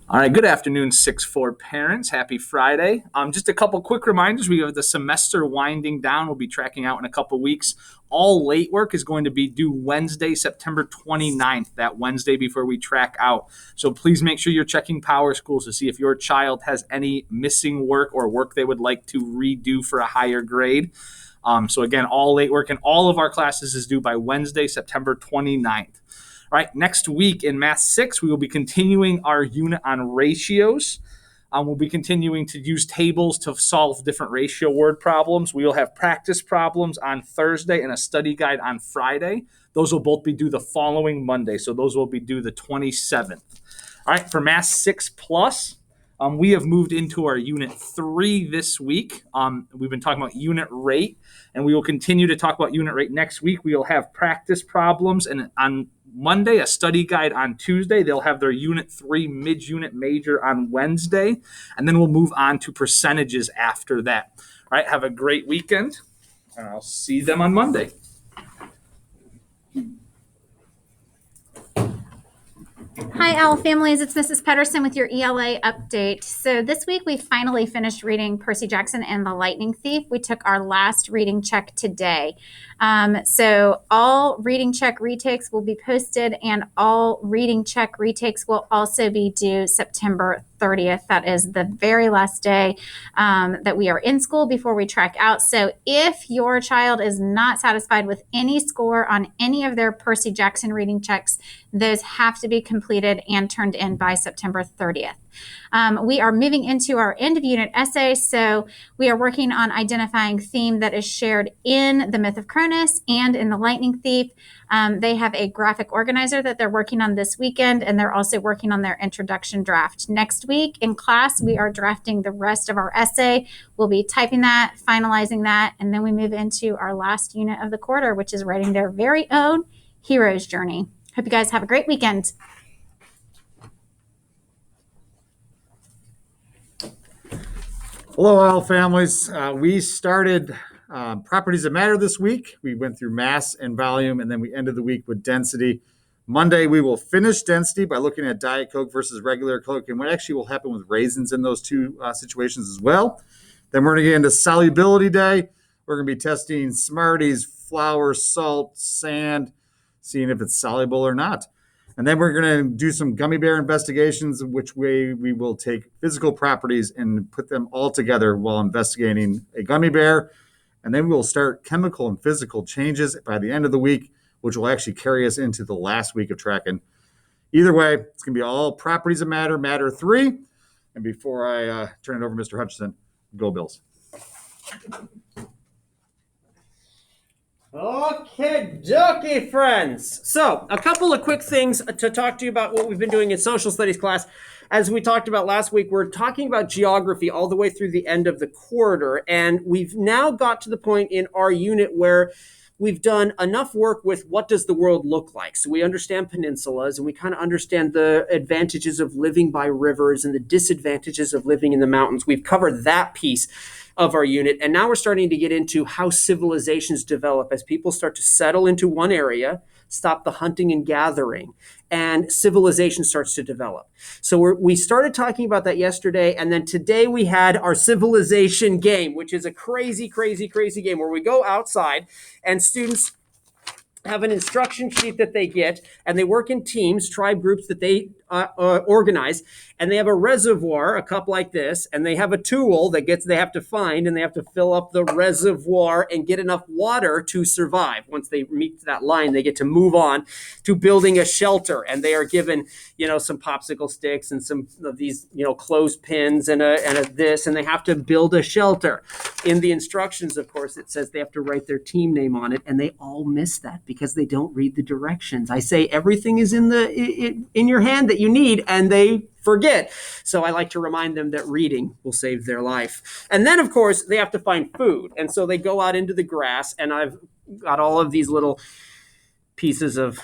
All right, good afternoon, 6-4 parents. Happy Friday. Just a couple quick reminders. We have the semester winding down. We'll be tracking out in a couple weeks. All late work is going to be due Wednesday, September 29th, that Wednesday before we track out. So please make sure you're checking Power Schools to see if your child has any missing work or work they would like to redo for a higher grade. So again, all late work in all of our classes is due by Wednesday, September 29th. All right, next week in Math 6, we will be continuing our unit on ratios. We'll be continuing to use tables to solve different ratio word problems. We will have practice problems on Thursday and a study guide on Friday. Those will both be due the following Monday, so those will be due the 27th. All right, for Math 6 Plus, we have moved into our Unit 3 this week. We've been talking about unit rate, and we will continue to talk about unit rate next week. We will have practice problems, and on Monday, a study guide on Tuesday. They'll have their Unit 3 mid-unit major on Wednesday, and then we'll move on to percentages after that. All right, have a great weekend, and I'll see them on Monday. Hi, OWL families. It's Mrs. Pedersen with your ELA update. So this week we finally finished reading Percy Jackson and the Lightning Thief. We took our last reading check today. So all reading check retakes will be posted, and all reading check retakes will also be due September 30th. That is the very last day that we are in school before we track out. So if your child is not satisfied with any score on any of their Percy Jackson reading checks, those have to be completed and turned in by September 30th. We are moving into our end of unit essay, so we are working on identifying theme that is shared in the Myth of Cronus and in the Lightning Thief. They have a graphic organizer that they're working on this weekend, and they're also working on their introduction draft. Next week in class, we are drafting the rest of our essay. We'll be typing that, finalizing that, and then we move into our last unit of the quarter, which is writing their very own hero's journey. Hope you guys have a great weekend. Hello, all families. We started Properties That Matter this week. We went through mass and volume, and then we ended the week with density. Monday, we will finish density by looking at Diet Coke versus regular Coke and what actually will happen with raisins in those two situations as well. Then we're going to get into Solubility Day. We're going to be testing Smarties, flour, salt, sand, seeing if it's soluble or not. And then we're going to do some gummy bear investigations, in which way we will take physical properties and put them all together while investigating a gummy bear. And then we'll start chemical and physical changes by the end of the week, which will actually carry us into the last week of tracking. Either way, it's going to be all Properties That Matter, Matter 3. And before I turn it over to Mr. Hutchison, go Bills. Okay, dokie, friends. So, a couple of quick things to talk to you about what we've been doing in social studies class. As we talked about last week, we're talking about geography all the way through the end of the quarter, and we've now got to the point in our unit where we've done enough work with what does the world look like. So we understand peninsulas, and we kind of understand the advantages of living by rivers and the disadvantages of living in the mountains. We've covered that piece of our unit, and now we're starting to get into how civilizations develop as people start to settle into one area, stop the hunting and gathering, and civilization starts to develop. So we started talking about that yesterday, and then today we had our civilization game, which is a crazy, crazy, crazy game where we go outside and students have an instruction sheet that they get, and they work in teams, tribe groups that they organize, and they have a reservoir, a cup like this, and they have a tool that they have to find, and they have to fill up the reservoir and get enough water to survive. Once they meet that line, they get to move on to building a shelter, and they are given, some popsicle sticks and some of these, clothespins and a this, and they have to build a shelter. In the instructions, of course, it says they have to write their team name on it, and they all miss that because they don't read the directions. I say everything is in your hand that you need, and they forget. So I like to remind them that reading will save their life. And then, of course, they have to find food. And so they go out into the grass, and I've got all of these little pieces of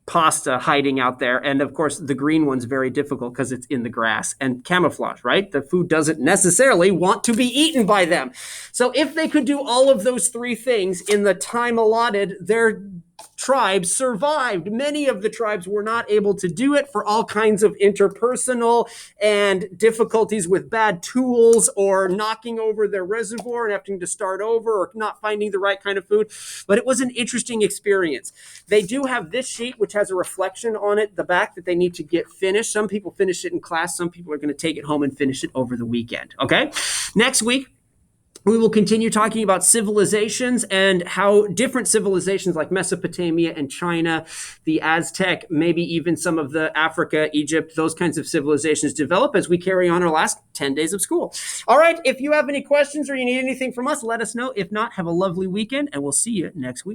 pasta hiding out there. And of course, the green one's very difficult because it's in the grass and camouflage, right? The food doesn't necessarily want to be eaten by them. So if they could do all of those three things in the time allotted, their tribes survived. Many of the tribes were not able to do it for all kinds of interpersonal and difficulties with bad tools or knocking over their reservoir and having to start over or not finding the right kind of food. But it was an interesting experience. They do have this sheet, which has a reflection on it, the back, that they need to get finished. Some people finish it in class. Some people are going to take it home and finish it over the weekend. Okay? Next week, we will continue talking about civilizations and how different civilizations like Mesopotamia and China, the Aztec, maybe even some of the Africa, Egypt, those kinds of civilizations develop as we carry on our last 10 days of school. All right, if you have any questions or you need anything from us, let us know. If not, have a lovely weekend, and we'll see you next week.